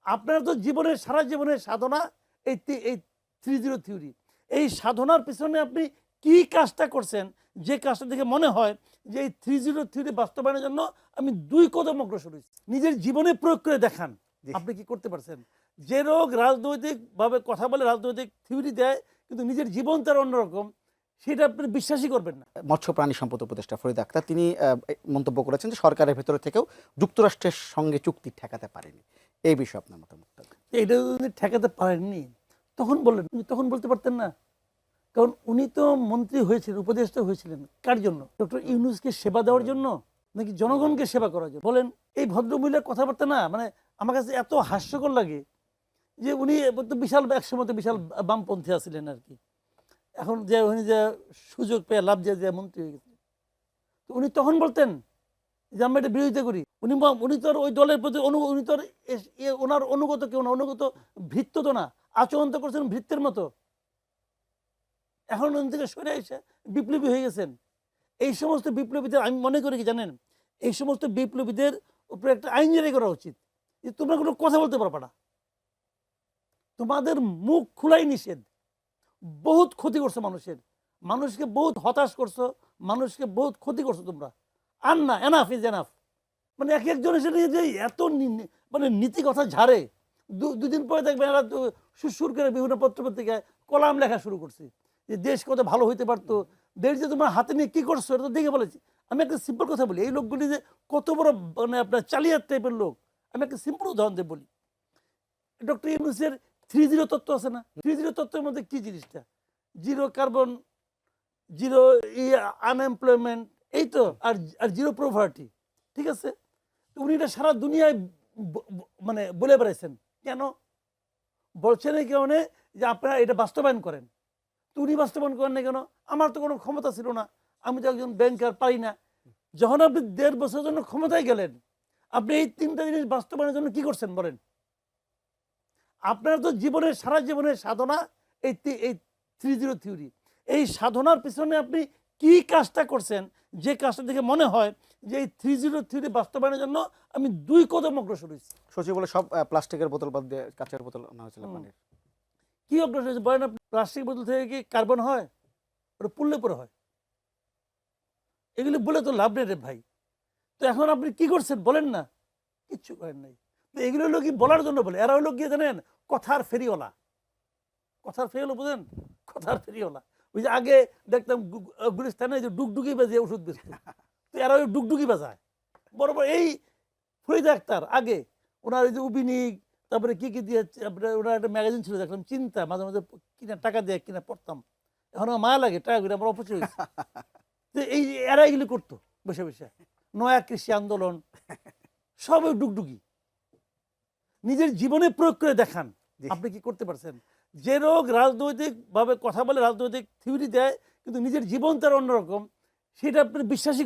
আপনার তো জীবনের সারা জীবনের সাধনা এই 3-0 থিওরি। এই সাধনার পিছনে আপনি কি কাজটা করছেন, যে কাজটা দেখে মনে হয় যে এই 3-0 থিওরি বাস্তবায়নের জন্য আমি 2 কদম অগ্রসর হয়েছি। নিজের জীবনে প্রয়োগ করে দেখান আপনি কি করতে পারছেন। যে লোক রাজনৈতিকভাবে কথা বলে, রাজনৈতিক থিওরি দেয়, কিন্তু নিজের জীবন তার অন্যরকম, সেটা আপনি বিশ্বাসই করবেন না। মৎস্য প্রাণী সম্পদ উপদেষ্টা ফরিদ আক্তার তিনি মন্তব্য করেছেন যে সরকারের ভেতরে থেকেও যুক্তরাষ্ট্রের সঙ্গে চুক্তি ঠেকাতে পারেনি। এই বিষয়ে আপনার মতামত? এটা যদি ঠেকাতে পারেননি তখন বললেন, তখন বলতে পারতেন না? কারণ উনি তো মন্ত্রী হয়েছিলেন, উপদেষ্টা হয়েছিলেন কার জন্য? ডক্টর ইউনূসকে সেবা দেওয়ার জন্য নাকি জনগণকে সেবা করার জন্য? বলেন। এই ভদ্রমহিলার কথাবার্তা না মানে আমার কাছে এত হাস্যকর লাগে যে উনি তো বিশাল একসময় তো বিশাল বামপন্থী আছিলেন আর কি। এখন যে উনি যে সুযোগ পেয়ে লাভ যে মন্ত্রী হয়ে গেছেন, তো উনি তখন বলতেন যে আমরা এটা বিরোধিতা করি। উনি তো ওই দলের প্রতি উনি তো ওনার অনুগত কেউ না, অনুগত ভৃত্য তো না, আচরণ তো করছেন ভৃত্যের মতো। এখন উনি থেকে সরে এসে বিপ্লবী হয়ে গেছেন। এই সমস্ত বিপ্লবীদের আমি মনে করি কি জানেন, এই সমস্ত বিপ্লবীদের উপরে একটা আইন জারি করা উচিত যে তোমরা কোনো কথা বলতে পারবে না, তোমাদের মুখ খোলাই নিষেধ। বহুত ক্ষতি করছো মানুষকে বহুত হতাশ করছো, মানুষকে বহুত ক্ষতি করছো তোমরা। আর না, এনাফ ইজ এনাফ। মানে এক একজন এসে যে এত মানে নীতি কথা ঝাড়ে, দুদিন পরে দেখবেন এরা সুর করে বিভিন্ন পত্রপত্রিকায় কলাম লেখা শুরু করছে যে দেশ কত ভালো হইতে পারতো, দেশ যে তোমার হাতে নিয়ে কি করছো এটা তো দেখে বলেছি। আমি একটা সিম্পল কথা বলি, এই লোকগুলি যে কত বড় মানে আপনার চালিয়ার টাইপের লোক, আমি একটা সিম্পল উদাহরণ দিয়ে বলি। ডক্টর ইউনূসের 3-0 তত্ত্ব আছে না? 3-0 তত্ত্বের মধ্যে কি জিনিসটা? 0 কার্বন, 0 আনএমপ্লয়মেন্ট, এই তো, আর 0 প্রভার্টি। ঠিক আছে, উনি এটা সারা দুনিয়ায় মানে বলে বেড়াইছেন। কেন বলছেন? এই কারণে যে আপনারা এটা বাস্তবায়ন করেন। তো উনি বাস্তবায়ন করেন না কেন? আমার তো কোনো ক্ষমতা ছিল না, আমি তো একজন ব্যাংকার, পারি না। যখন আপনি 1.5 বছরের জন্য ক্ষমতায় গেলেন, আপনি এই 3টা জিনিস বাস্তবায়নের জন্য কি করছেন বলেন? আপনার তো জীবনের সারা জীবনের সাধনা এই 3-0 থিওরি। এই সাধনার পিছনে আপনি কি কাজটা করছেন, যে কাজটা দেখে মনে হয় যে এই 3-0 থিওরি বাস্তবায়নের জন্য আমি 2 কদম অগ্রসর হয়েছি। সচিব বলে সব প্লাস্টিকের বোতল বাদ দিয়ে কাঁচের বোতল আনা হয়েছিল পানির। কি অগ্রসর হয়েছে বলেন? প্লাস্টিক বোতল থেকে কি কার্বন হয়? ওটা পুড়লে পরে হয়। এগুলি বলে তো লাভ নেই রে ভাই। তো এখন আপনি কি করছেন বলেন না? কিচ্ছু করেন নাই। তো এগুলো হলো কি বলার জন্য বলে, এরা হলো গিয়ে জানেন কথার ফেরিওয়ালা। কথার ফেরিওয়ালা বুঝেন? কথার ফেরিওয়ালা। ওই যে আগে দেখতাম গুলিস্তানে যে ডুগডুগি বাজিয়ে ওষুধ বেচত, তো এরা ওই ডুগডুগি বাজায় বড় বড়। এই ফরিদ আক্তার আগে ওনার ওই যে উবিনিক, তারপরে কি কি দিয়ে ওনার একটা ম্যাগাজিন ছিল দেখলাম চিন্তা, মাঝে মাঝে কিনা টাকা দিয়ে কিনা পড়তাম। এখন আমার মায়া লাগে টাকা করে আমার অপচয় হয়েছে। তো এই এরা এগুলি করতো বসে বসে, নয়া কৃষি আন্দোলন, সব ওই ডুগডুগি। নিজের জীবনে প্রয়োগ করে দেখান আপনি কি করতে পারছেন। যে লোক রাজনৈতিক ভাবে কথা বলে, রাজনৈতিক থিওরি দেয়, কিন্তু নিজের জীবন তার অন্যরকম, সেটা আপনি বিশ্বাসই